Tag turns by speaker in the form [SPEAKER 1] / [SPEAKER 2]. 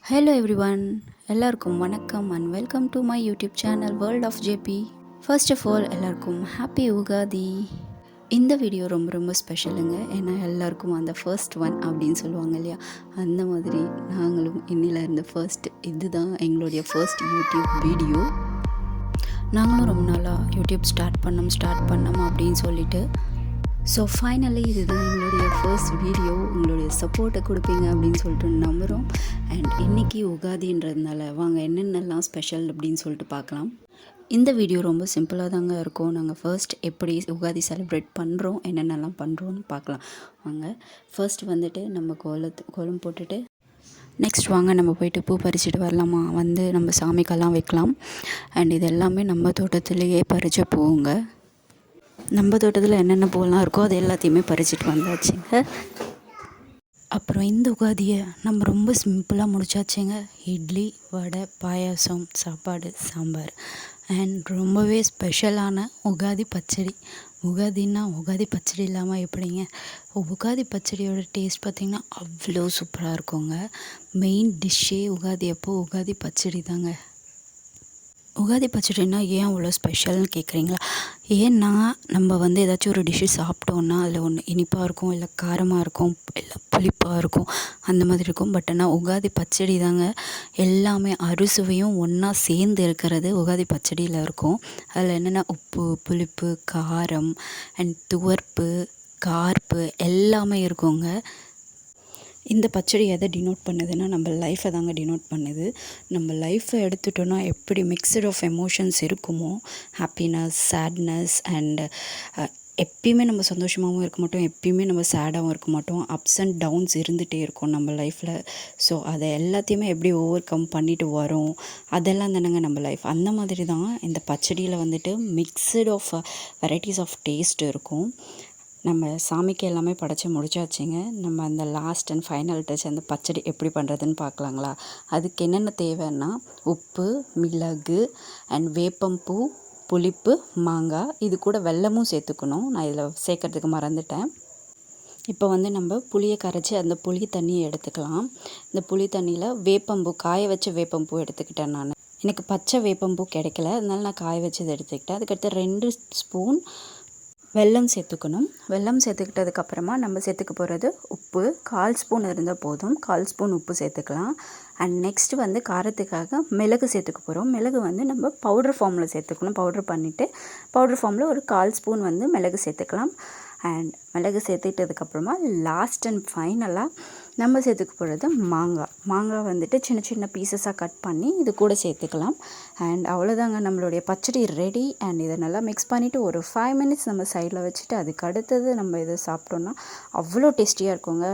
[SPEAKER 1] Hello everyone, எல்லாருக்கும் வணக்கம் and welcome to my YouTube channel world of JP. First of all எல்லாருக்கும் happy Ugadi. இந்த video ரொம்ப ரொம்ப ஸ்பெஷலுங்க. ஏன்னா எல்லாருக்கும் அந்த ஃபர்ஸ்ட் ஒன் அப்படின்னு சொல்லுவாங்க இல்லையா, அந்த மாதிரி நாங்களும் இன்னிலேருந்து இதுதான் எங்களுடைய ஃபர்ஸ்ட் யூடியூப் வீடியோ. நாங்களும் ரொம்ப நாளாக யூடியூப் ஸ்டார்ட் பண்ணோம் அப்படின்னு சொல்லிட்டு ஃபைனலி இதுதான் எங்களுடைய ஃபர்ஸ்ட் வீடியோ. உங்களுடைய சப்போர்ட்டை கொடுப்பீங்க அப்படின்னு சொல்லிட்டு நம்புகிறோம். அண்ட் இன்றைக்கி உகாதின்றதுனால வாங்க என்னென்னலாம் ஸ்பெஷல் அப்படின்னு சொல்லிட்டு பார்க்கலாம். இந்த வீடியோ ரொம்ப சிம்பிளாக தாங்க இருக்கும். நாங்கள் ஃபர்ஸ்ட் எப்படி உகாதி செலிப்ரேட் பண்ணுறோம், என்னென்னலாம் பண்ணுறோன்னு பார்க்கலாம் வாங்க. ஃபர்ஸ்ட் வந்துட்டு நம்ம கோலம் போட்டுட்டு நெக்ஸ்ட் வாங்க நம்ம போயிட்டு பூ பறிச்சுட்டு வரலாமா, வந்து நம்ம சாமிக்கெல்லாம் வைக்கலாம். அண்ட் இது எல்லாமே நம்ம தோட்டத்திலேயே பறித்த பூவுங்க. நம்ம தோட்டத்தில் என்னென்ன பூவெல்லாம் இருக்கோ அது எல்லாத்தையுமே பறிச்சுட்டு வந்தாச்சுங்க. அப்புறம் இந்த உகாதியை நம்ம ரொம்ப சிம்பிளாக முடிச்சாச்சுங்க. இட்லி, வடை, பாயாசம், சாப்பாடு, சாம்பார் அண்ட் ரொம்பவே ஸ்பெஷலான உகாதி பச்சடி. உகாதின்னா உகாதி பச்சடி இல்லாமல் எப்படிங்க? உகாதி பச்சடியோட டேஸ்ட் பார்த்திங்கன்னா அவ்வளோ சூப்பராக இருக்குங்க. மெயின் டிஷ்ஷே உகாதி அப்போது உகாதி பச்சடி தாங்க. உகாதி பச்சடின்னா ஏன் அவ்வளோ ஸ்பெஷல்னு கேட்குறீங்களா? ஏன்னா நம்ம வந்து ஏதாச்சும் ஒரு டிஷ்ஷு சாப்பிட்டோன்னா அதில் ஒன்று இனிப்பாக இருக்கும், இல்லை காரமாக இருக்கும், இல்லை புளிப்பாக இருக்கும், அந்த மாதிரி இருக்கும். பட் ஆனால் உகாதி பச்சடி தாங்க எல்லாமே அறுசுவையும் ஒன்றா சேர்ந்து இருக்கிறது உகாதி பச்சடியில் இருக்கும். அதில் என்னென்ன உப்பு, புளிப்பு, காரம் அண்ட் துவர்ப்பு, கார்ப்பு எல்லாமே இருக்குங்க. இந்த பச்சடி எதை டினோட் பண்ணுதுன்னா நம்ம லைஃப்பை தாங்க டினோட் பண்ணுது. நம்ம லைஃப்பை எடுத்துட்டோன்னா எப்படி மிக்சட் ஆஃப் எமோஷன்ஸ் இருக்குமோ, ஹாப்பினஸ், சேட்னஸ் அண்ட் எப்பயுமே நம்ம சந்தோஷமாகவும் இருக்க மாட்டோம், எப்பயுமே நம்ம சேடாகவும் இருக்க மாட்டோம். அப்ஸ் அண்ட் டவுன்ஸ் இருந்துகிட்டே இருக்கும் நம்ம லைஃப்பில். ஸோ அதை எல்லாத்தையுமே எப்படி ஓவர் கம் பண்ணிட்டு வரோம், அதெல்லாம் தானேங்க நம்ம லைஃப். அந்த மாதிரி தான் இந்த பச்சடியில் வந்துட்டு mixed of varieties of taste இருக்கும். நம்ம சாமிக்கு எல்லாமே படைச்சி முடிச்சாச்சுங்க. நம்ம அந்த லாஸ்ட் அண்ட் ஃபைனல் டச் அந்த பச்சடி எப்படி பண்ணுறதுன்னு பார்க்கலாங்களா? அதுக்கு என்னென்ன தேவைன்னா உப்பு, மிளகு அண்ட் வேப்பம்பூ, புளிப்பு, மாங்காய், இது கூட வெல்லமும் சேர்த்துக்கணும். நான் இதில் சேர்க்கறதுக்கு மறந்துட்டேன். இப்போ வந்து நம்ம புளியை கரைச்சி அந்த புளி தண்ணியை எடுத்துக்கலாம். இந்த புளி தண்ணியில் வேப்பம்பூ, காய வச்ச வேப்பம்பூ எடுத்துக்கிட்டேன் நான். எனக்கு பச்சை வேப்பம்பூ கிடைக்கல, அதனால நான் காய வச்சது எடுத்துக்கிட்டேன். அதுக்கடுத்து 2 ஸ்பூன் வெல்லம் சேர்த்துக்கணும். வெல்லம் சேர்த்துக்கிட்டதுக்கப்புறமா நம்ம சேர்த்துக்க போகிறது உப்பு. 1/4 ஸ்பூன் இருந்தால் போதும். 1/4 ஸ்பூன் உப்பு சேர்த்துக்கலாம். அண்ட் நெக்ஸ்ட்டு வந்து காரத்துக்காக மிளகு சேர்த்துக்க போகிறோம். மிளகு வந்து நம்ம பவுடர் ஃபார்மில் சேர்த்துக்கணும். பவுட்ரு பண்ணிவிட்டு பவுடர் ஃபார்மில் ஒரு 1/4 ஸ்பூன் வந்து மிளகு சேர்த்துக்கலாம். அண்ட் மிளகு சேர்த்துக்கிட்டதுக்கப்புறமா லாஸ்ட் அண்ட் ஃபைனலாக நம்ம சேர்த்துக்க போகிறது மாங்காய் வந்துட்டு சின்ன சின்ன பீசஸாக கட் பண்ணி இது கூட சேர்த்துக்கலாம். அண்ட் அவ்வளோதாங்க, நம்மளுடைய பச்சடி ரெடி. அண்ட் இதை நல்லா மிக்ஸ் பண்ணிவிட்டு ஒரு 5 மினிட்ஸ் நம்ம சைடில் வச்சுட்டு அதுக்கு அடுத்தது நம்ம இதை சாப்பிட்டோன்னா அவ்வளோ டேஸ்டியாக இருக்குங்க.